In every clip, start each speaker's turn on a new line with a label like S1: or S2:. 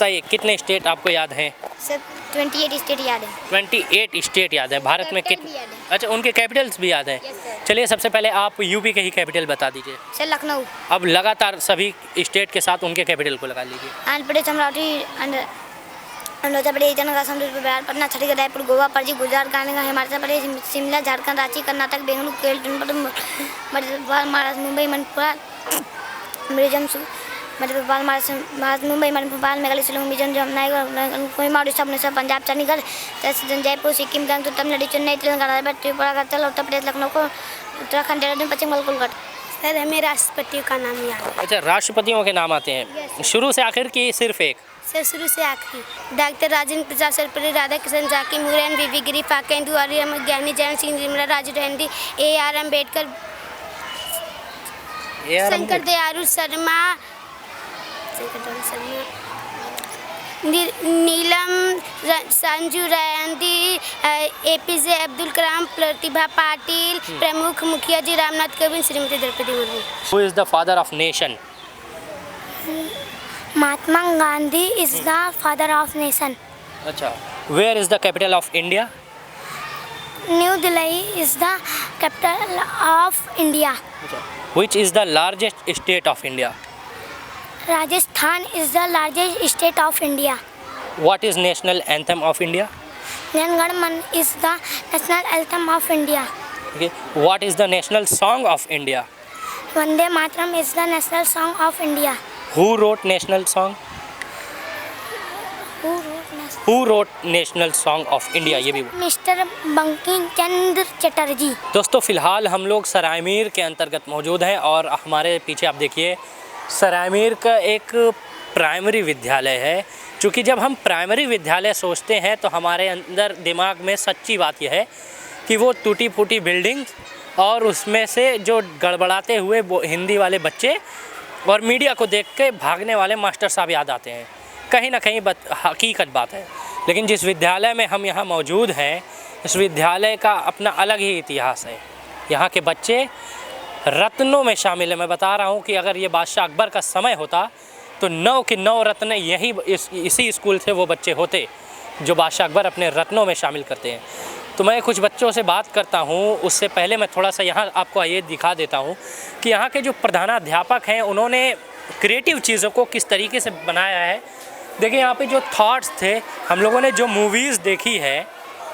S1: बताइए कितने स्टेट आपको याद हैं?
S2: सर 28 स्टेट याद है।
S1: 28 स्टेट याद है। भारत में
S2: कैपिटल भी
S1: कितने?
S2: याद है।
S1: अच्छा, उनके कैपिटल्स भी याद हैं।
S2: Yes sir.
S1: चलिए सबसे पहले आप यूपी के ही कैपिटल बता दीजिए।
S2: सर लखनऊ,
S1: अब लगातार सभी स्टेट के साथ उनके कैपिटल को लगा लीजिए।
S2: आंध्र प्रदेश, अमरावती, अरुणाचल प्रदेश, ईटानगर, असम, बिहार, पटना, छत्तीसगढ़, रायपुर, गोवा, पणजी, गुजरात, गांधीनगर, हिमाचल प्रदेश, शिमला, झारखंड, रांची, कर्नाटक, बेंगलुरु, केरल, मध्य प्रदेश, महाराष्ट्र, मुंबई, मणिपुर, मिजोरम, मध्य प्रदेश, महाराष्ट्र, मुंबई, मणिपुर, मेघालय, शिलोंग, मिजोरम, जम्मू, कोहिमा, उड़ीसा, भुवनेश्वर, पंजाब, चंडीगढ़, जयपुर, सिक्किम, गंगटोक, तमिलनाडु, चेन्नई, तेलंगाना, त्रिपुरा, करताल, उत्तर प्रदेश, लखनऊ, उत्तराखंड, देहरादून, पश्चिम बंगाल, कोलकाता। सर हमें राष्ट्रपतियों का नाम याद है।
S1: अच्छा, राष्ट्रपतियों के नाम आते हैं शुरू से आखिर की सिर्फ एक?
S2: सर शुरू से आखिरी डॉक्टर राजेंद्र प्रसाद, सर्वपल्ली राधाकृष्णन, झाकी मुरैन, वीवी गिरी, फाकेंदु, आर्य ज्ञानी, जैन सिंह, निर्मला राजू रेड्डी, AR अम्बेडकर, शंकर दयालु शर्मा, नीलम संजू रेड्डी, APJ अब्दुल कलाम, प्रतिभा पाटिल, प्रमुख मुखिया जी Ramnath Kovind, Shrimati Draupadi Murmu.
S1: Who is the father of nation?
S2: Mahatma Gandhi is the father of nation.
S1: अच्छा, where is the capital of India?
S2: New Delhi is the capital of India.
S1: Which is the largest state of India?
S2: Rajasthan is the largest state of India.
S1: What is national anthem of India?
S2: Jana Gana Mana is the national anthem of India.
S1: What is the national song of India?
S2: Vande Mataram is the national song of India.
S1: Who wrote national song? Who wrote national song of India? ये भी
S2: mister Bankim Chandra Chatterjee.
S1: दोस्तों फिलहाल हम लोग सरायमीर के अंतर्गत मौजूद हैं और हमारे पीछे आप देखिए सरायमीर का एक प्राइमरी विद्यालय है। क्योंकि जब हम प्राइमरी विद्यालय सोचते हैं तो हमारे अंदर दिमाग में सच्ची बात यह है कि वो टूटी फूटी बिल्डिंग और उसमें से जो गड़बड़ाते हुए वो हिंदी वाले बच्चे और मीडिया को देख के भागने वाले मास्टर साहब याद आते हैं। कहीं ना कहीं हकीकत बात है। लेकिन जिस विद्यालय में हम यहाँ मौजूद हैं, इस विद्यालय का अपना अलग ही इतिहास है। यहाँ के बच्चे रत्नों में शामिल है। मैं बता रहा हूँ कि अगर ये बादशाह अकबर का समय होता तो 9 के 9 रत्न यही इसी स्कूल से वो बच्चे होते जो बादशाह अकबर अपने रत्नों में शामिल करते हैं। तो मैं कुछ बच्चों से बात करता हूँ, उससे पहले मैं थोड़ा सा यहाँ आपको ये दिखा देता हूँ कि यहाँ के जो प्रधानाध्यापक हैं उन्होंने क्रिएटिव चीज़ों को किस तरीके से बनाया है। देखिए यहाँ पे जो थॉट्स थे, हम लोगों ने जो मूवीज़ देखी है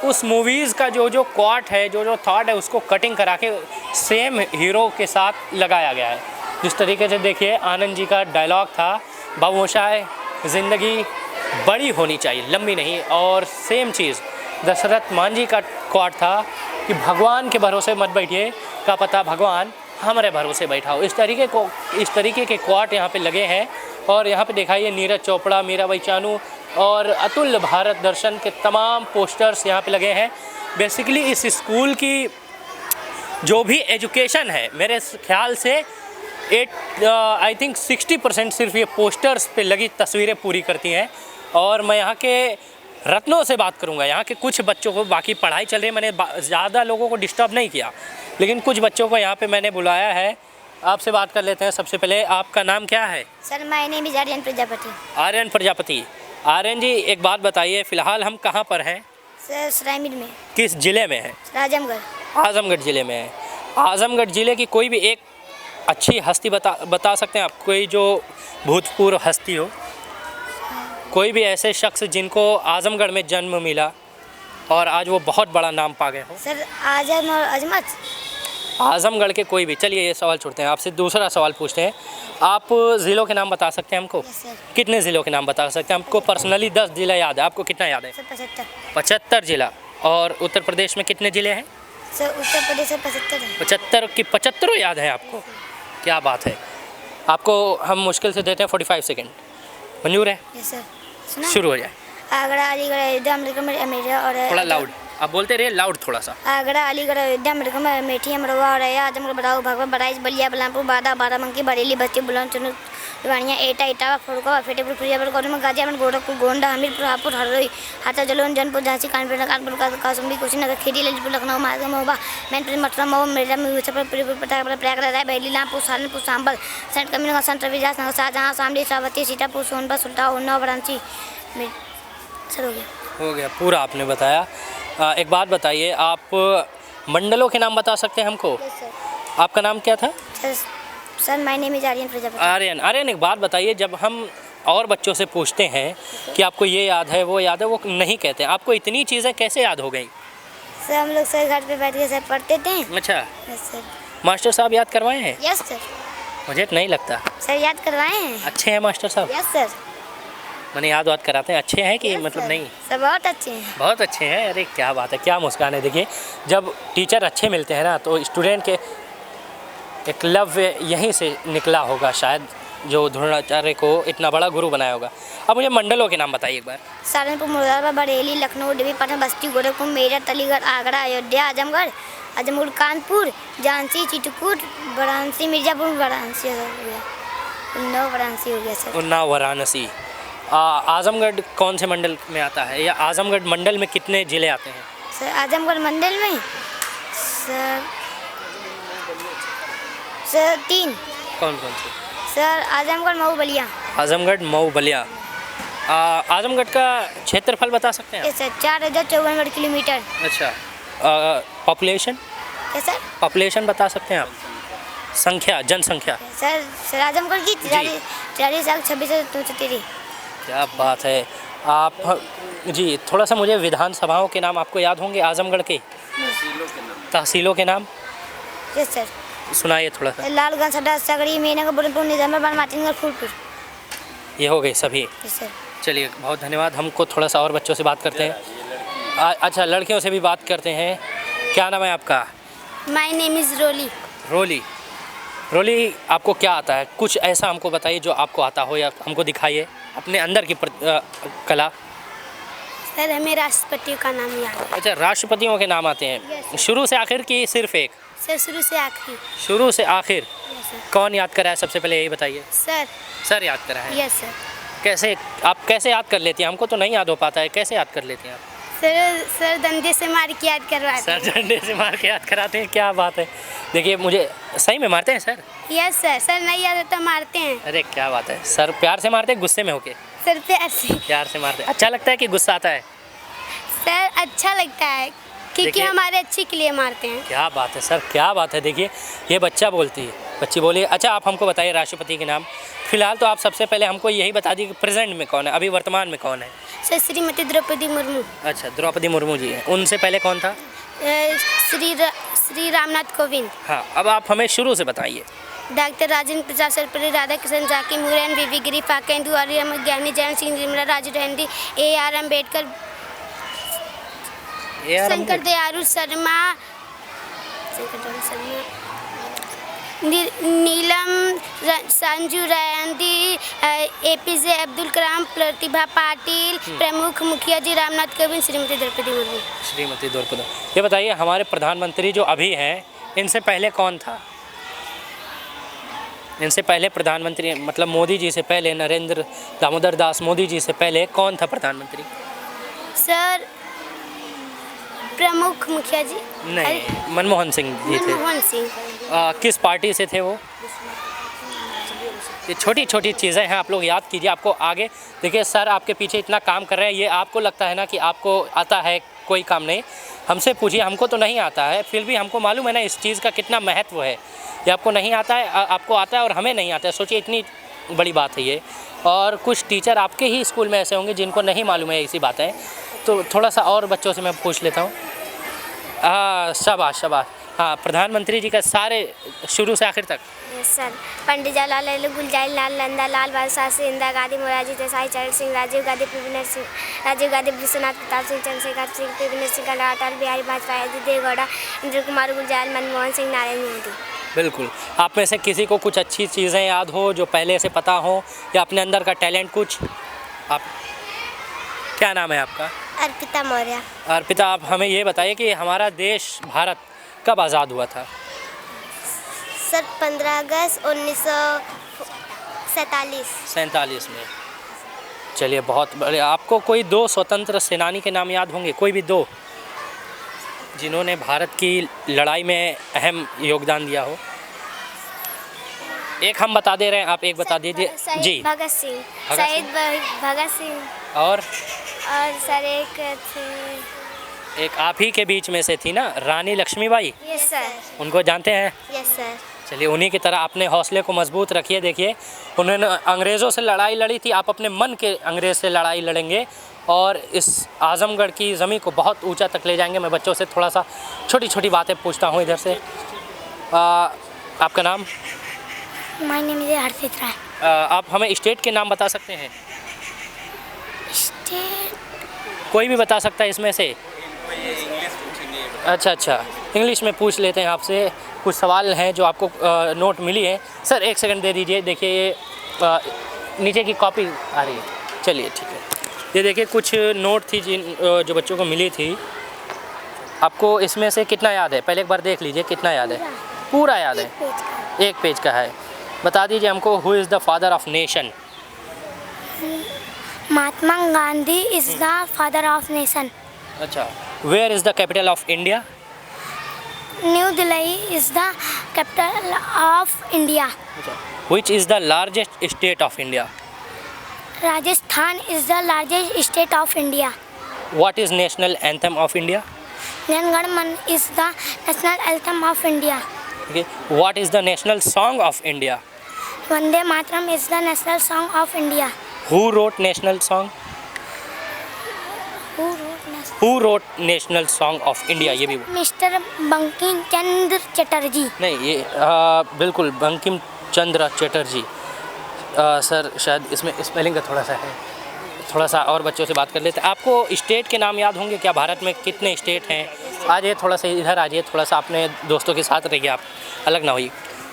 S1: उस मूवीज़ का जो क्वाट है, जो थॉट है उसको कटिंग करा के सेम हीरो के साथ लगाया गया है। जिस तरीके से देखिए आनंद जी का डायलॉग था, बाबूशाह ज़िंदगी बड़ी होनी चाहिए, लंबी नहीं। और सेम चीज़ दशरथ मांझी का क्वाट था कि भगवान के भरोसे मत बैठिए, का पता भगवान हमारे भरोसे बैठाओ। इस तरीके के क्वाट यहाँ पे लगे हैं। और यहाँ पे दिखाइए नीरज चोपड़ा, मीराबाई चानू और अतुल्य भारत दर्शन के तमाम पोस्टर्स यहाँ पे लगे हैं। बेसिकली इस स्कूल की जो भी एजुकेशन है मेरे ख्याल से आई थिंक 60% सिर्फ ये पोस्टर्स पे लगी तस्वीरें पूरी करती हैं। और मैं यहाँ के रत्नों से बात करूँगा। यहाँ के कुछ बच्चों को, बाकी पढ़ाई चल रही है, मैंने ज़्यादा लोगों को डिस्टर्ब नहीं किया, लेकिन कुछ बच्चों को यहाँ पे मैंने बुलाया है। आपसे बात कर लेते हैं। सबसे पहले आपका नाम क्या है?
S2: Sir my name is Aryan Prajapati.
S1: Aryan Prajapati. Aryan ji एक बात बताइए, फ़िलहाल हम कहाँ पर हैं?
S2: सर सरायमीर में।
S1: किस ज़िले में है?
S2: आजमगढ़।
S1: आजमगढ़ ज़िले में है। आजमगढ़ ज़िले की कोई भी एक अच्छी हस्ती बता सकते हैं आप? कोई जो भूतपूर्व हस्ती हो, कोई भी ऐसे शख्स जिनको आजमगढ़ में जन्म मिला और आज वो बहुत बड़ा नाम पा गए हो?
S2: सर आजम और अजमत।
S1: आजमगढ़ के कोई भी। चलिए ये सवाल छोड़ते हैं, आपसे दूसरा सवाल पूछते हैं। आप ज़िलों के नाम बता सकते हैं हमको?
S2: Yes sir.
S1: कितने ज़िलों के नाम बता सकते हैं हमको? पर्सनली 10 ज़िला याद है, आपको कितना याद है?
S2: सर 75।
S1: 75 ज़िला। और उत्तर प्रदेश में कितने ज़िले हैं?
S2: सर उत्तर प्रदेश में 75 है।
S1: 75 की 75 याद है आपको? क्या बात है। आपको हम मुश्किल से देते हैं 45 सेकेंड, मंजूर है?
S2: Yes sir.
S1: शुरू हो जाए।
S2: आगरा, अलीगढ़, अयोध्या, अमेठा और
S1: थोड़ा लाउड आप बोलते रहिए, लाउड थोड़ा सा।
S2: आगरा, अलीगढ़, अयोध्या, अमेठी, अमरोहा, औरैया, आजमगढ़, बड़ाऊ, भगवान, बड़ाइच, बलिया, बलरामपुर, बादा, बाराबंकी, बरेली, बस्ती, बुलंदशहर, डुवानिया, एटा, इटावा, फुड़कवा, फतेहपुर, फिरोजाबाद, गौतम, गाजियाबाद, गोरखपुर, गोंडा, हमीरपुर, हापुड़, हरदोई, हाथरस, जलौन, जौनपुर, झांसी, कानपुर, कानपुर, कौशाम्बी, कुशीनगर, खीरी, ललितपुर, लखनऊ, महाराजगंज, महोबा, मैनपुरी, मथुरा, मऊ, मिर्जापुर, मुजफ्फरपुर, प्रयागराज, रायबरेली, रामपुर, सहारनपुर, संभल, संत कबीरनगर, संत रविदास नगर, शाहजहाँ, शामली, श्रावस्ती, सीतापुर, सोनभद्र, सुल्तान, उन्नाव, वाराणसी। सर
S1: हो गया पूरा आपने बताया। एक बात बताइए, आप मंडलों के नाम बता सकते हैं हमको?
S2: सर।
S1: आपका नाम क्या था?
S2: Sir my name is Aryan Prajapati.
S1: Aryan. Aryan, एक बात बताइए, जब हम और बच्चों से पूछते हैं कि आपको ये याद है वो याद है, वो नहीं कहते, आपको इतनी चीज़ें कैसे याद हो गई?
S2: सर हम लोग सर घर पे बैठ के सर पढ़ते थे।
S1: अच्छा,
S2: यस सर।
S1: मास्टर साहब याद करवाए हैं?
S2: Yes sir.
S1: मुझे तो नहीं लगता।
S2: सर याद करवाए हैं।
S1: अच्छे हैं मास्टर साहब?
S2: Yes sir.
S1: मैंने याद वाद कराते हैं, अच्छे हैं कि
S2: Yes,
S1: मतलब
S2: sir।
S1: नहीं?
S2: सर बहुत अच्छे हैं।
S1: बहुत अच्छे हैं। अरे क्या बात है, क्या मुस्कान है। देखिए, जब टीचर अच्छे मिलते हैं ना तो स्टूडेंट के एक लव यहीं से निकला होगा शायद, जो द्रोणाचार्य को इतना बड़ा गुरु बनाया होगा। अब मुझे मंडलों के नाम बताइए एक बार।
S2: सहारनपुर, मुरादाबाद, बरेली, लखनऊ, डिबी, पटना, बस्ती, गोरखपुर, मेरठ, अलीगढ़, आगरा, अयोध्या, आजमगढ़, कानपुर, झांसी, चित्रकूट, वाराणसी, मिर्जापुर, वाराणसी हो गया, उन्नाव, वाराणसी हो गया सर।
S1: उन्नाव, वाराणसी। आजमगढ़ कौन से मंडल में आता है, या आजमगढ़ मंडल में कितने ज़िले आते हैं?
S2: सर आजमगढ़ मंडल में सर 3।
S1: कौन कौन से?
S2: सर आजमगढ़, मऊ, बलिया।
S1: आजमगढ़, मऊ, बलिया। आजमगढ़ का क्षेत्रफल बता सकते हैं आप?
S2: Yes sir 4054 kilometre.
S1: अच्छा। पॉपुलेशन?
S2: Yes sir.
S1: पॉपुलेशन बता सकते हैं आप? संख्या, जनसंख्या?
S2: सर आजमगढ़ की 40,26,213।
S1: क्या बात है। आप जी, थोड़ा सा मुझे विधानसभाओं के नाम आपको याद होंगे आजमगढ़ के? तहसीलों के नाम
S2: यस सर।
S1: सुनाइए थोड़ा सा।
S2: लालगंज, सदर, सगड़ी, मेनगर, बुरनपुर, निजामाबाद, माटिनगर, फूलपुर।
S1: ये हो गए सभी?
S2: Yes sir.
S1: चलिए, बहुत धन्यवाद। हमको थोड़ा सा और बच्चों से बात करते हैं। अच्छा, लड़कियों से भी बात करते हैं। क्या नाम है आपका?
S2: माय नेम इज़ रोली।
S1: रोली। रोली, आपको क्या आता है? कुछ ऐसा हमको बताइए जो आपको आता हो, या हमको दिखाइए अपने अंदर की कला।
S2: सर हमें राष्ट्रपतियों का नाम याद है।
S1: अच्छा, राष्ट्रपतियों के नाम आते हैं?
S2: Yes,
S1: शुरू से आखिर की सिर्फ एक?
S2: सर शुरू से आखिरी।
S1: शुरू से आखिर।
S2: Yes sir.
S1: कौन याद करा है सबसे पहले, यही बताइए।
S2: सर
S1: याद करा है?
S2: Yes sir.
S1: कैसे, आप कैसे याद कर लेती हैं? हमको तो नहीं याद हो पाता है, कैसे याद कर लेती हैं आप?
S2: सर डंडे से मार के याद करवाते हैं।
S1: सर डंडे से मार के याद कराते हैं? क्या बात है। देखिए, मुझे सही में मारते हैं सर?
S2: Yes sir. सर नहीं याद होता मारते हैं।
S1: अरे क्या बात है। सर प्यार से मारते हैं, गुस्से में होके?
S2: सर प्यार से।
S1: प्यार से मारते हैं। अच्छा लगता है कि गुस्सा आता है?
S2: सर अच्छा लगता है, क्योंकि
S1: देखिए,
S2: हमारे अच्छे के लिए मारते हैं।
S1: क्या बात है सर, क्या बात है। देखिए, ये बच्चा बोलती है, बच्ची बोलिए। अच्छा, आप हमको बताइए राष्ट्रपति के नाम। फिलहाल तो आप सबसे पहले हमको यही बता दीजिए कि प्रेजेंट में कौन है, अभी वर्तमान में कौन है?
S2: सर श्रीमती द्रौपदी मुर्मू।
S1: अच्छा, द्रौपदी मुर्मू जी हैं। उनसे पहले कौन था?
S2: श्री रामनाथ कोविंद।
S1: हाँ, अब आप हमें शुरू से बताइए।
S2: डॉक्टर राजेंद्र प्रसाद, सर्वपल्ली राधाकृष्णन, झाकिर हुसैन, बीबी गिरी, फाकेंदु, आर्य ज्ञानी, जैन सिंह, निर्मला राजू रेड्डी, AR अम्बेडकर, शंकर दयालु शर्मा, नीलम संजू रेड्डी, APJ अब्दुल कलाम, प्रतिभा पाटिल, प्रमुख मुखिया जी रामनाथ कोविंद, श्रीमती द्रौपदी मुर्मू।
S1: श्रीमती द्रौपदी। ये बताइए, हमारे प्रधानमंत्री जो अभी हैं, इनसे पहले कौन था? इनसे पहले प्रधानमंत्री, मतलब मोदी जी से पहले, नरेंद्र दामोदर दास मोदी जी से पहले कौन था प्रधानमंत्री?
S2: सर प्रमुख मुखिया जी?
S1: नहीं, मनमोहन सिंह जी थे।
S2: मनमोहन सिंह।
S1: किस पार्टी से थे वो? ये छोटी छोटी चीज़ें हैं, आप लोग याद कीजिए। आपको आगे देखिए, सर आपके पीछे इतना काम कर रहे हैं, ये आपको लगता है ना कि आपको आता है, कोई काम नहीं। हमसे पूछिए, हमको तो नहीं आता है, फिर भी हमको मालूम है ना इस चीज़ का कितना महत्व है। ये आपको नहीं आता है, आपको आता है और हमें नहीं आता है। सोचिए, इतनी बड़ी बात है ये। और कुछ टीचर आपके ही स्कूल में ऐसे होंगे जिनको नहीं मालूम है ऐसी बातें। तो थोड़ा सा और बच्चों से मैं पूछ लेता हूँ। हाँ, शाबाश शाबाश। हाँ, प्रधानमंत्री जी का सारे शुरू से आखिर तक।
S2: सर पंडित जवाहरलाल नेहरू, गुलजार लाल नंदा लाल, बाल शास्त्री, इंदिरा गांधी, मोरारजी देसाई, चरण सिंह, राजीव गांधी, राजीव गांधी, विश्वनाथ प्रताप सिंह, चंद्रशेखर सिंह, प्रवीण सिंह, अटल बिहारी वाजपेयी, अजित देवगौड़ा, इंद्र कुमार गुलजार, मनमोहन सिंह, नरेंद्र मोदी।
S1: बिल्कुल। आप में से किसी को कुछ अच्छी चीज़ें याद हो जो पहले से पता हो, या अपने अंदर का टैलेंट कुछ? आप, क्या नाम है आपका?
S2: अर्पिता मौर्य।
S1: अर्पिता, आप हमें ये बताइए कि हमारा देश भारत कब आज़ाद हुआ था?
S2: सर 15 अगस्त
S1: 47 में। चलिए बहुत बड़े। आपको कोई 2 स्वतंत्र सेनानी के नाम याद होंगे, कोई भी 2 जिन्होंने भारत की लड़ाई में अहम योगदान दिया हो? एक हम बता दे रहे हैं, आप एक बता दीजिए जी।
S2: भगत सिंह, शहीद भगत सिंह।
S1: और
S2: सर एक थे,
S1: एक आप ही के बीच में से थी ना, रानी लक्ष्मीबाई।
S2: यस सर,
S1: उनको जानते हैं?
S2: Yes sir.
S1: चलिए उन्हीं की तरह अपने हौसले को मजबूत रखिए। देखिए उन्होंने अंग्रेज़ों से लड़ाई लड़ी थी, आप अपने मन के अंग्रेज़ से लड़ाई लड़ेंगे और इस आज़मगढ़ की ज़मीन को बहुत ऊंचा तक ले जाएंगे। मैं बच्चों से थोड़ा सा छोटी छोटी बातें पूछता हूँ इधर से। आपका नाम?
S2: माय नेम इज हर्षित राय।
S1: आप हमें स्टेट के नाम बता सकते हैं?
S2: स्टेट
S1: कोई भी बता सकता है इसमें से? अच्छा, इंग्लिश में पूछ लेते हैं आपसे। कुछ सवाल हैं जो आपको नोट मिली है। सर एक सेकंड दे दीजिए। देखिए ये नीचे की कॉपी आ रही है। चलिए ठीक है। ये देखिए कुछ नोट थी जो बच्चों को मिली थी। आपको इसमें से कितना याद है? पहले एक बार देख लीजिए कितना याद है। पूरा याद है? एक पेज का है। बता दीजिए हमको, who is the father of nation?
S2: Mahatma Gandhi is the father of nation.
S1: अच्छा। Where is the capital of India?
S2: New Delhi is the capital of India.
S1: Which is the largest state of India?
S2: Rajasthan is the largest state of India.
S1: What is national anthem of India?
S2: Jana Gana Mana is the national anthem of India.
S1: Okay. What is the national song of India?
S2: Vande Mataram is the national song of India.
S1: Who wrote national song? Who wrote national song of India? ये भी
S2: mister Bankim Chandra Chatterjee.
S1: नहीं, ये बिल्कुल Bankim Chandra Chatterjee. Sir शायद इसमें spelling का थोड़ा सा है, थोड़ा सा और बच्चों से बात कर लेते हैं। आपको स्टेट के नाम याद होंगे क्या? भारत में कितने स्टेट हैं? आ जाइए थोड़ा सा इधर आ जाइए, थोड़ा सा अपने दोस्तों के साथ रहिए, आप अलग ना होइए।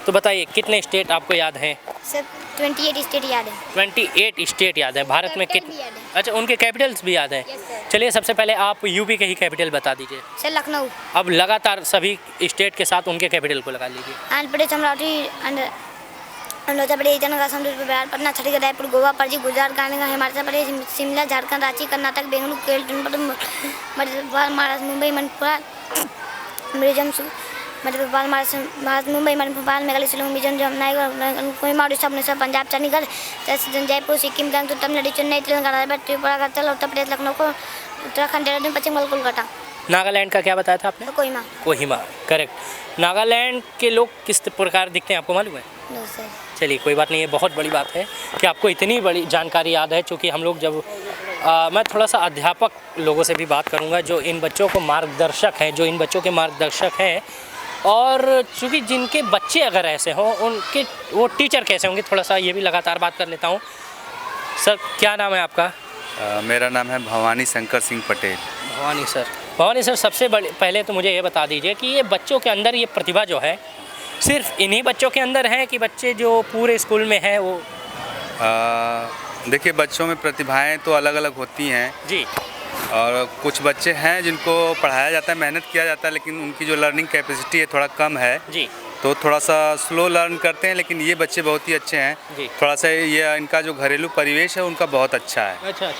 S1: तो बताइए कितने स्टेट आपको याद हैं?
S2: सर 28 स्टेट याद है।
S1: 28 स्टेट याद है। भारत में
S2: कैपिटल भी याद है।
S1: अच्छा, उनके कैपिटल्स भी याद हैं।
S2: Yes, sir.
S1: चलिए सबसे पहले आप यूपी के ही कैपिटल बता दीजिए।
S2: सर लखनऊ।
S1: अब लगातार सभी स्टेट के साथ उनके कैपिटल को लगा लीजिए।
S2: आंध्र प्रदेश, अमरावती, अरुणाचल प्रदेश, ईटानगर, असम, बिहार, पटना, छत्तीसगढ़, रायपुर, गोवा, पणजी, गुजरात, गांधीनगर, हिमाचल प्रदेश, शिमला, झारखंड, रांची, कर्नाटक, बेंगलुरु, केरल, मध्य प्रदेश, महाराष्ट्र, मुंबई, मणिपुर, मिजोरम, मध्य प्रदेश, महाराष्ट्र, मुंबई, मणिपुर, मेघालय, शिलोंग, मिजोरम, जमुना, कोहिमा, उड़ीसा, भुवनेश्वर, पंजाब, चंडीगढ़, जयपुर, सिक्किम, गंगटोक, तमिलनाडु, चेन्नई, तेलंगाना, त्रिपुरा, अरुणाचल, उत्तर प्रदेश, लखनऊ, उत्तराखंड, देहरादून, पश्चिम बंगाल, कोलकाता।
S1: नागालैंड का क्या बताया था आपने?
S2: कोहिमा।
S1: कोहिमा, करेक्ट। नागालैंड के लोग किस प्रकार दिखते हैं आपको मालूम है?
S2: No sir.
S1: चलिए कोई बात नहीं, ये बहुत बड़ी बात है कि आपको इतनी बड़ी जानकारी याद है। चूँकि हम लोग जब मैं थोड़ा सा अध्यापक लोगों से भी बात करूँगा जो इन बच्चों को मार्गदर्शक हैं, जो इन बच्चों के मार्गदर्शक हैं, और चूँकि जिनके बच्चे अगर ऐसे हों उनके वो टीचर कैसे होंगे, थोड़ा सा ये भी लगातार बात कर लेता हूँ। सर क्या नाम है आपका?
S3: मेरा नाम है भवानी शंकर सिंह पटेल।
S1: भवानी सर। भवानी सर, सबसे बड़े पहले तो मुझे ये बता दीजिए कि ये बच्चों के अंदर ये प्रतिभा जो है सिर्फ इन्हीं बच्चों के अंदर है कि बच्चे जो पूरे स्कूल में हैं वो?
S3: देखिए बच्चों में प्रतिभाएं तो अलग अलग होती हैं
S1: जी,
S3: और कुछ बच्चे हैं जिनको पढ़ाया जाता है, मेहनत किया जाता है, लेकिन उनकी जो लर्निंग कैपेसिटी है थोड़ा कम है
S1: जी,
S3: तो थोड़ा सा स्लो लर्न करते हैं। लेकिन ये बच्चे बहुत ही अच्छे हैं
S1: जी।
S3: थोड़ा सा ये इनका जो घरेलू परिवेश है उनका बहुत अच्छा है।
S1: अच्छा।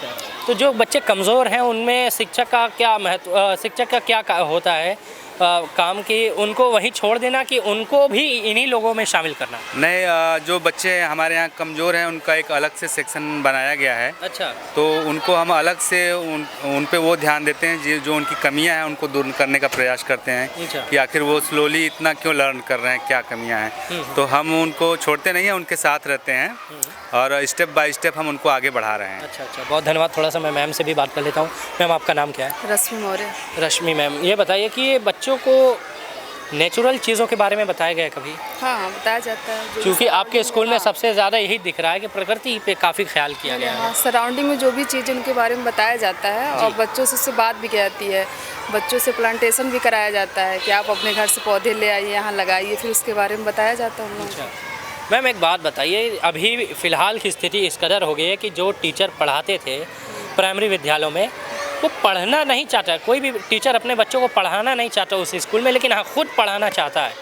S1: तो जो बच्चे कमज़ोर हैं उनमें शिक्षक का क्या महत्व, शिक्षक का क्या होता है काम की, उनको वहीं छोड़ देना कि उनको भी इन्हीं लोगों में शामिल करना?
S3: नहीं, जो बच्चे हमारे यहाँ कमज़ोर हैं उनका एक अलग से सेक्शन बनाया गया है।
S1: अच्छा।
S3: तो उनको हम अलग से उन पे वो ध्यान देते हैं जो उनकी कमियां हैं उनको दूर करने का प्रयास करते हैं।
S1: अच्छा।
S3: कि आखिर वो स्लोली इतना क्यों लर्न कर रहे हैं, क्या कमियां हैं। तो हम उनको छोड़ते नहीं हैं, उनके साथ रहते हैं और स्टेप बाय स्टेप हम उनको आगे बढ़ा रहे हैं।
S1: अच्छा, बहुत धन्यवाद। थोड़ा सा मैं मैम से भी बात कर लेता हूँ। मैम आपका नाम क्या है?
S4: रश्मि मौर्य।
S1: रश्मि मैम, ये बताइए कि ये बच्चों को नेचुरल चीज़ों के बारे में बताया गया है कभी?
S4: हाँ, बताया जाता है।
S1: क्योंकि आपके स्कूल में सबसे ज़्यादा यही दिख रहा है कि प्रकृति पे काफ़ी ख्याल किया गया है।
S4: हाँ, सराउंडिंग में जो भी चीज़ उनके बारे में बताया जाता है और बच्चों से उससे बात भी की जाती है। बच्चों से प्लांटेशन भी कराया जाता है कि आप अपने घर से पौधे ले आइए, यहाँ लगाइए, फिर उसके बारे में बताया जाता है उन लोगों को।
S1: मैम एक बात बताइए, अभी फ़िलहाल की स्थिति इस कदर हो गई है कि जो टीचर पढ़ाते थे प्राइमरी विद्यालयों में वो पढ़ना नहीं चाहता। कोई भी टीचर अपने बच्चों को पढ़ाना नहीं चाहता उस स्कूल में, लेकिन हाँ खुद पढ़ाना चाहता है।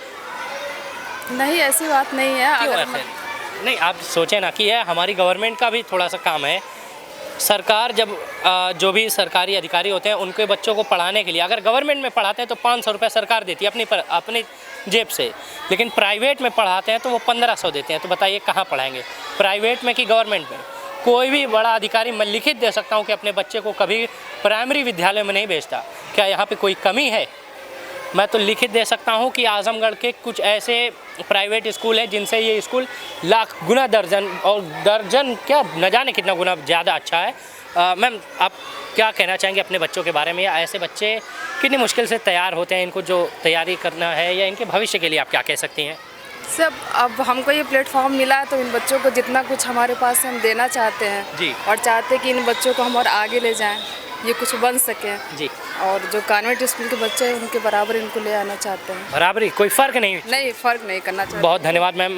S4: नहीं, ऐसी बात नहीं है।
S1: क्यों
S4: अगर
S1: है? नहीं, आप सोचें ना कि यह हमारी गवर्नमेंट का भी थोड़ा सा काम है। सरकार जब जो भी सरकारी अधिकारी होते हैं उनके बच्चों को पढ़ाने के लिए, अगर गवर्नमेंट में पढ़ाते हैं तो 500 रुपये सरकार देती है अपनी जेब से, लेकिन प्राइवेट में पढ़ाते हैं तो वो 1500 देते हैं। तो बताइए कहाँ पढ़ाएंगे, प्राइवेट में कि गवर्नमेंट में? कोई भी बड़ा अधिकारी मैं लिखित दे सकता हूँ कि अपने बच्चे को कभी प्राइमरी विद्यालय में नहीं भेजता। क्या यहाँ पे कोई कमी है? मैं तो लिखित दे सकता हूँ कि आजमगढ़ के कुछ ऐसे प्राइवेट स्कूल हैं जिनसे ये स्कूल लाख गुना दर्जन और दर्जन क्या न जाने कितना गुना ज़्यादा अच्छा है। मैम, आप क्या कहना चाहेंगे अपने बच्चों के बारे में, या ऐसे बच्चे कितनी मुश्किल से तैयार होते हैं, इनको जो तैयारी करना है या इनके भविष्य के लिए आप क्या कह सकती हैं?
S4: सब अब हमको ये प्लेटफॉर्म मिला है तो इन बच्चों को जितना कुछ हमारे पास है हम देना चाहते हैं
S1: जी।
S4: और चाहते हैं कि इन बच्चों को हम और आगे ले जाएं, ये कुछ बन सके
S1: जी।
S4: और जो कॉन्वेंट स्कूल के बच्चे हैं उनके बराबर इनको ले आना चाहते हैं।
S1: बराबरी, कोई फ़र्क नहीं?
S4: नहीं, फ़र्क नहीं करना चाहते।
S1: बहुत धन्यवाद मैम।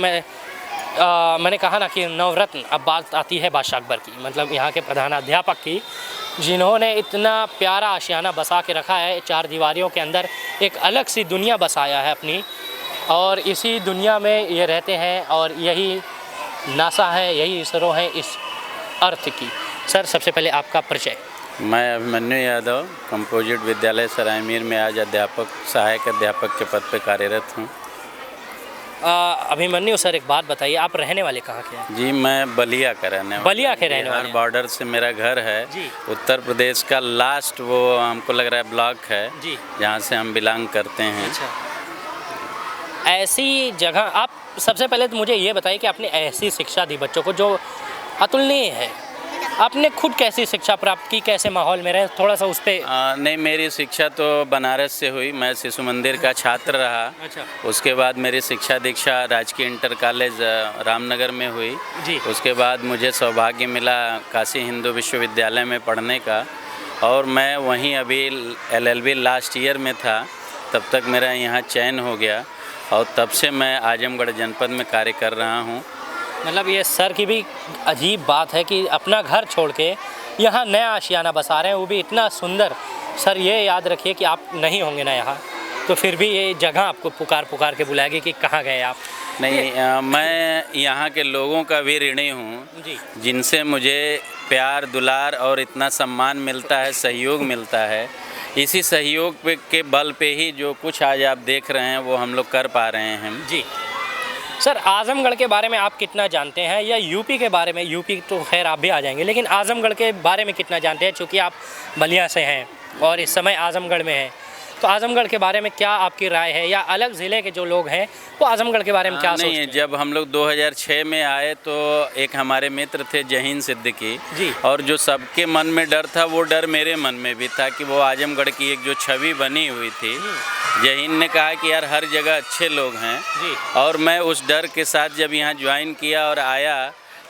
S1: मैंने कहा ना कि नवरत्न, अब बात आती है बादशाह अकबर की, मतलब यहाँ के प्रधानाध्यापक की, जिन्होंने इतना प्यारा आशियाना बसा के रखा है। 4 दीवारियों के अंदर एक अलग सी दुनिया बसाया है अपनी, और इसी दुनिया में ये रहते हैं, और यही नासा है, यही इसरो है इस अर्थ की। सर, सबसे पहले आपका परिचय।
S5: मैं अभिमन्यु यादव कंपोजिट विद्यालय सरायमीर में आज सहायक अध्यापक के पद पर कार्यरत हूँ।
S1: अभिमन्यु सर, एक बात बताइए, आप रहने वाले कहाँ के हैं?
S5: जी, मैं बलिया का रहने वाला।
S1: बलिया के रहने वाले?
S5: बॉर्डर से मेरा घर है
S1: जी।
S5: उत्तर प्रदेश का लास्ट, वो हमको लग रहा है ब्लॉक है
S1: जी,
S5: जहाँ से हम बिलोंग करते हैं।
S1: अच्छा, ऐसी जगह आप सबसे पहले तो मुझे ये बताइए कि आपने ऐसी शिक्षा दी बच्चों को जो अतुलनीय है। आपने खुद कैसी शिक्षा प्राप्त की, कैसे माहौल में रहे, थोड़ा सा उस पर?
S5: नहीं, मेरी शिक्षा तो बनारस से हुई। मैं शिशु मंदिर का छात्र रहा।
S1: अच्छा।
S5: उसके बाद मेरी शिक्षा दीक्षा राजकीय इंटर कॉलेज रामनगर में हुई
S1: जी।
S5: उसके बाद मुझे सौभाग्य मिला काशी हिंदू विश्वविद्यालय में पढ़ने का, और मैं वहीं अभी LLB लास्ट ईयर में था, तब तक मेरा यहाँ चयन हो गया और तब से मैं आजमगढ़ जनपद में कार्य कर रहा हूँ।
S1: मतलब ये सर की भी अजीब बात है कि अपना घर छोड़ के यहाँ नया आशियाना बसा रहे हैं, वो भी इतना सुंदर। सर, ये याद रखिए कि आप नहीं होंगे ना यहाँ, तो फिर भी ये जगह आपको पुकार के बुलाएगी कि कहाँ गए आप।
S5: नहीं, मैं यहाँ के लोगों का भी ऋणी हूँ
S1: जी,
S5: जिनसे मुझे प्यार दुलार और इतना सम्मान मिलता है, सहयोग मिलता है। इसी सहयोग के बल पे ही जो कुछ आज आप देख रहे हैं वो हम लोग कर पा रहे हैं।
S1: जी। सर, आजमगढ़ के बारे में आप कितना जानते हैं, या यूपी के बारे में? यूपी तो खैर आप भी आ जाएंगे, लेकिन आजमगढ़ के बारे में कितना जानते हैं, चूँकि आप बलिया से हैं और इस समय आजमगढ़ में हैं, तो आजमगढ़ के बारे में क्या आपकी राय है, या अलग ज़िले के जो लोग हैं वो आजमगढ़ के बारे में क्या सोचते हैं?
S5: जब हम लोग 2006 में आए तो एक हमारे मित्र थे जहीन सिद्दीकी
S1: जी,
S5: और जो सबके मन में डर था वो डर मेरे मन में भी था कि वो आजमगढ़ की एक जो छवि बनी हुई थी, जहीन ने कहा कि यार हर जगह अच्छे लोग हैं
S1: जी,
S5: और मैं उस डर के साथ जब यहाँ ज्वाइन किया और आया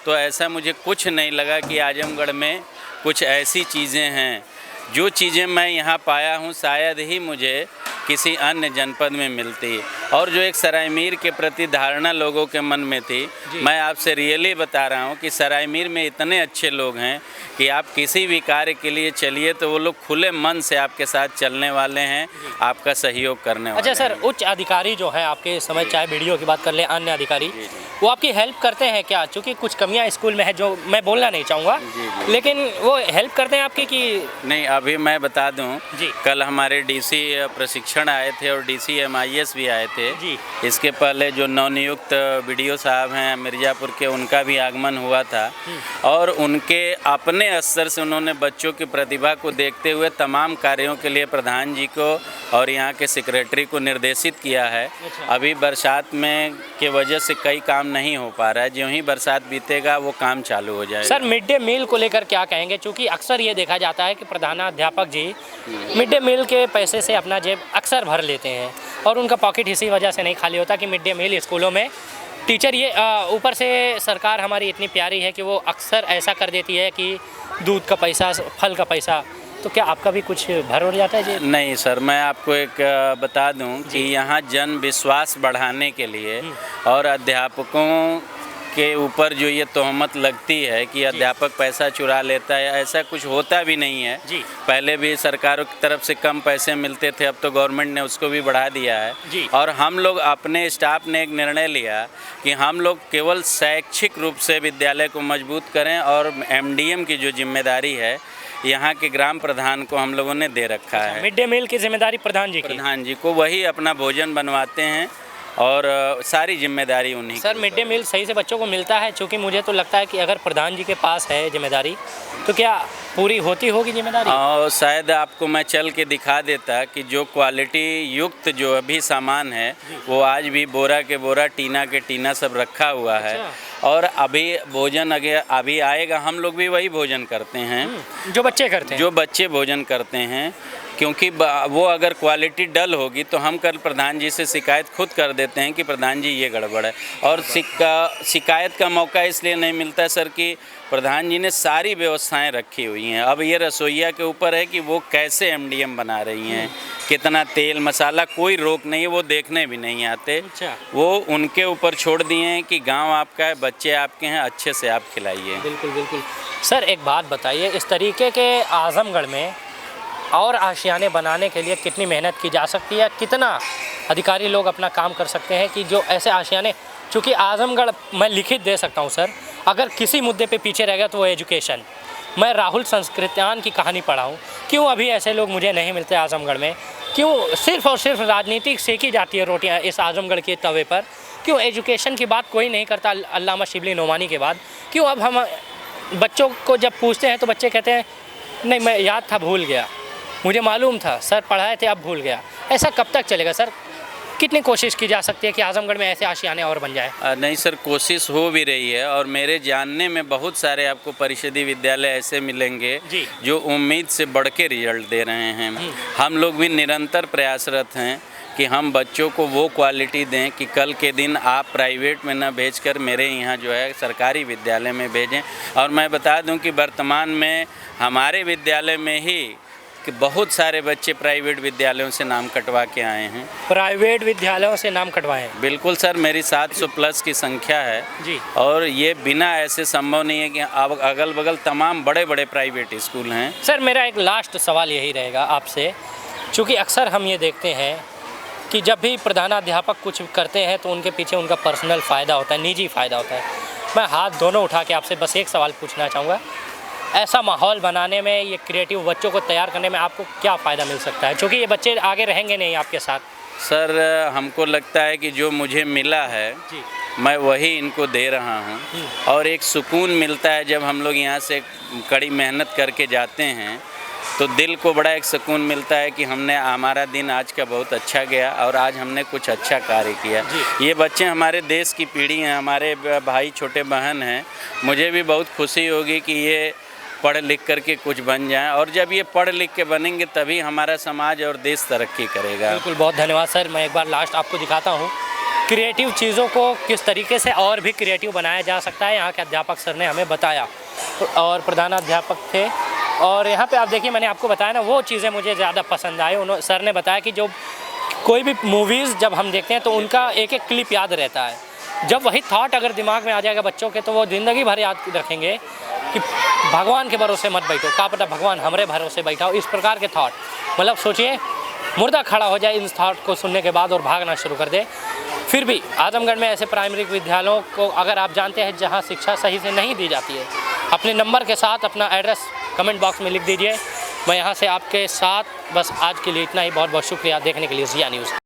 S5: तो ऐसा मुझे कुछ नहीं लगा कि आजमगढ़ में कुछ ऐसी चीज़ें हैं जो चीज़ें मैं यहाँ पाया हूँ शायद ही मुझे किसी अन्य जनपद में मिलती, और जो एक सरायमीर के प्रति धारणा लोगों के मन में थी, मैं आपसे रियली बता रहा हूँ कि सरायमीर में इतने अच्छे लोग हैं कि आप किसी भी कार्य के लिए चलिए तो वो लोग खुले मन से आपके साथ चलने वाले हैं, आपका सहयोग करने वाले हैं।
S1: अच्छा सर, उच्च अधिकारी जो हैं आपके समय, चाहे वीडियो की बात कर लें, अन्य अधिकारी, वो आपकी हेल्प करते हैं क्या? चूँकि कुछ कमियाँ स्कूल में है जो मैं बोलना नहीं चाहूँगा, लेकिन वो हेल्प करते हैं आपकी कि
S5: नहीं? अभी मैं बता दूं,
S1: जी,
S5: कल हमारे DC प्रशिक्षण आए थे और DC MIS भी आए थे
S1: जी।
S5: इसके पहले जो नवनियुक्त BDO साहब हैं मिर्ज़ापुर के, उनका भी आगमन हुआ था और उनके अपने स्तर से उन्होंने बच्चों की प्रतिभा को देखते हुए तमाम कार्यों के लिए प्रधान जी को और यहाँ के सेक्रेटरी को निर्देशित किया है। अभी बरसात में के वजह से कई काम नहीं हो पा रहा है, ज्यों ही बरसात बीतेगा वो काम चालू हो जाएगा।
S1: सर, मिड डे मील को लेकर क्या कहेंगे? चूँकि अक्सर ये देखा जाता है कि प्रधानाध्यापक जी मिड डे मील के पैसे से अपना जेब अक्सर भर लेते हैं और उनका पॉकेट इसी वजह से नहीं खाली होता कि मिड डे मील स्कूलों में टीचर, ये ऊपर से सरकार हमारी इतनी प्यारी है कि वो अक्सर ऐसा कर देती है कि दूध का पैसा, फल का पैसा, तो क्या आपका भी कुछ भर हो जाता है जी?
S5: नहीं सर, मैं आपको एक बता दूं कि यहाँ जन विश्वास बढ़ाने के लिए और अध्यापकों के ऊपर जो ये तोहमत लगती है कि अध्यापक पैसा चुरा लेता है, ऐसा कुछ होता भी नहीं है
S1: जी।
S5: पहले भी सरकारों की तरफ से कम पैसे मिलते थे, अब तो गवर्नमेंट ने उसको भी बढ़ा दिया है
S1: जी।
S5: और हम लोग अपने स्टाफ ने एक निर्णय लिया कि हम लोग केवल शैक्षिक रूप से विद्यालय को मजबूत करें और एमडीएम की जो जिम्मेदारी है यहाँ के ग्राम प्रधान को हम लोगों ने दे रखा है।
S1: मिड डे मील की जिम्मेदारी प्रधान जी की।
S5: प्रधान जी को वही अपना भोजन बनवाते हैं और सारी जिम्मेदारी उन्हीं
S1: सर मिड डे मील सही से बच्चों को मिलता है? क्योंकि मुझे तो लगता है कि अगर प्रधान जी के पास है जिम्मेदारी तो क्या पूरी होती होगी जिम्मेदारी?
S5: और शायद आपको मैं चल के दिखा देता कि जो क्वालिटी युक्त जो अभी सामान है वो आज भी बोरा के बोरा टीना के टीना सब रखा हुआ है। और अभी भोजन अभी आएगा, हम लोग भी वही भोजन करते हैं
S1: जो बच्चे करते हैं।
S5: जो बच्चे भोजन करते हैं, क्योंकि वो अगर क्वालिटी डल होगी तो हम कल प्रधान जी से शिकायत खुद कर देते हैं कि प्रधान जी ये गड़बड़ है। और शिकायत का मौका इसलिए नहीं मिलता सर कि प्रधान जी ने सारी व्यवस्थाएं रखी हुई हैं। अब ये रसोइया के ऊपर है कि वो कैसे एमडीएम बना रही हैं, कितना तेल मसाला, कोई रोक नहीं है, वो देखने भी नहीं आते।
S1: अच्छा।
S5: वो उनके ऊपर छोड़ दिए हैं कि गांव आपका है, बच्चे आपके हैं, अच्छे से आप खिलाइए।
S1: बिल्कुल बिल्कुल। सर एक बात बताइए, इस तरीके के आजमगढ़ में और आशियाने बनाने के लिए कितनी मेहनत की जा सकती है, कितना अधिकारी लोग अपना काम कर सकते हैं कि जो ऐसे आशियाने, चूँकि आजमगढ़ मैं लिखित दे सकता हूँ सर, अगर किसी मुद्दे पे पीछे रह गया तो वो एजुकेशन। मैं राहुल संस्कृत्यान की कहानी पढ़ा हूँ, क्यों अभी ऐसे लोग मुझे नहीं मिलते आजमगढ़ में, क्यों सिर्फ़ और सिर्फ राजनीतिक सेकी जाती है रोटियाँ इस आजमगढ़ के तवे पर, क्यों एजुकेशन की बात कोई नहीं करता अल्लामा शिबली नोमानी के बाद, क्यों अब हम बच्चों को जब पूछते हैं तो बच्चे कहते हैं नहीं मैं याद था भूल गया, मुझे मालूम था सर पढ़ाए थे अब भूल गया। ऐसा कब तक चलेगा सर? कितनी कोशिश की जा सकती है कि आजमगढ़ में ऐसे आशियाने और बन जाए?
S5: नहीं सर, कोशिश हो भी रही है और मेरे जानने में बहुत सारे आपको परिषदीय विद्यालय ऐसे मिलेंगे
S1: जी।
S5: जो उम्मीद से बढ़ के रिजल्ट दे रहे हैं। हम लोग भी निरंतर प्रयासरत हैं कि हम बच्चों को वो क्वालिटी दें कि कल के दिन आप प्राइवेट में ना भेजकर मेरे यहाँ जो है सरकारी विद्यालय में भेजें। और मैं बता दूं कि वर्तमान में हमारे विद्यालय में ही कि बहुत सारे बच्चे प्राइवेट विद्यालयों से नाम कटवा के आए हैं।
S1: प्राइवेट विद्यालयों से नाम कटवाएं?
S5: बिल्कुल सर, मेरी 700 प्लस की संख्या है
S1: जी।
S5: और ये बिना ऐसे संभव नहीं है कि अब अगल बगल तमाम बड़े बड़े प्राइवेट स्कूल हैं।
S1: सर मेरा एक लास्ट सवाल यही रहेगा आपसे, चूँकि अक्सर हम ये देखते हैं कि जब भी प्रधानाध्यापक कुछ करते हैं तो उनके पीछे उनका पर्सनल फ़ायदा होता है, निजी फ़ायदा होता है। मैं हाथ दोनों उठा के आपसे बस एक सवाल पूछना चाहूँगा, ऐसा माहौल बनाने में, ये क्रिएटिव बच्चों को तैयार करने में आपको क्या फ़ायदा मिल सकता है, क्योंकि ये बच्चे आगे रहेंगे नहीं आपके साथ?
S5: सर हमको लगता है कि जो मुझे मिला है
S1: जी।
S5: मैं वही इनको दे रहा हूँ और एक सुकून मिलता है जब हम लोग यहाँ से कड़ी मेहनत करके जाते हैं तो दिल को बड़ा एक सुकून मिलता है कि हमारा दिन आज का बहुत अच्छा गया और आज हमने कुछ अच्छा कार्य किया। ये बच्चे हमारे देश की पीढ़ी हैं, हमारे भाई छोटे बहन हैं। मुझे भी बहुत खुशी होगी कि ये पढ़ लिख करके कुछ बन जाएं और जब ये पढ़ लिख के बनेंगे तभी हमारा समाज और देश तरक्की करेगा।
S1: बिल्कुल, बहुत धन्यवाद सर। मैं एक बार लास्ट आपको दिखाता हूँ क्रिएटिव चीज़ों को किस तरीके से और भी क्रिएटिव बनाया जा सकता है। यहाँ के अध्यापक सर ने हमें बताया और प्रधानाध्यापक थे, और यहाँ पे आप देखिए मैंने आपको बताया ना वो चीज़ें मुझे ज़्यादा पसंद आई। उन्होंने सर ने बताया कि जो कोई भी मूवीज़ जब हम देखते हैं तो उनका एक एक क्लिप याद रहता है। जब वही थॉट अगर दिमाग में आ जाएगा बच्चों के तो वो ज़िंदगी भर याद रखेंगे कि भगवान के भरोसे मत बैठो, क्या पता भगवान हमारे भरोसे बैठा हो। इस प्रकार के थॉट, मतलब सोचिए मुर्दा खड़ा हो जाए इन थॉट को सुनने के बाद और भागना शुरू कर दे। फिर भी आजमगढ़ में ऐसे प्राइमरी विद्यालयों को अगर आप जानते हैं जहां शिक्षा सही से नहीं दी जाती है, अपने नंबर के साथ अपना एड्रेस कमेंट बॉक्स में लिख दीजिए। मैं यहां से आपके साथ बस आज के लिए इतना ही। बहुत बहुत शुक्रिया देखने के लिए ज़िया न्यूज़।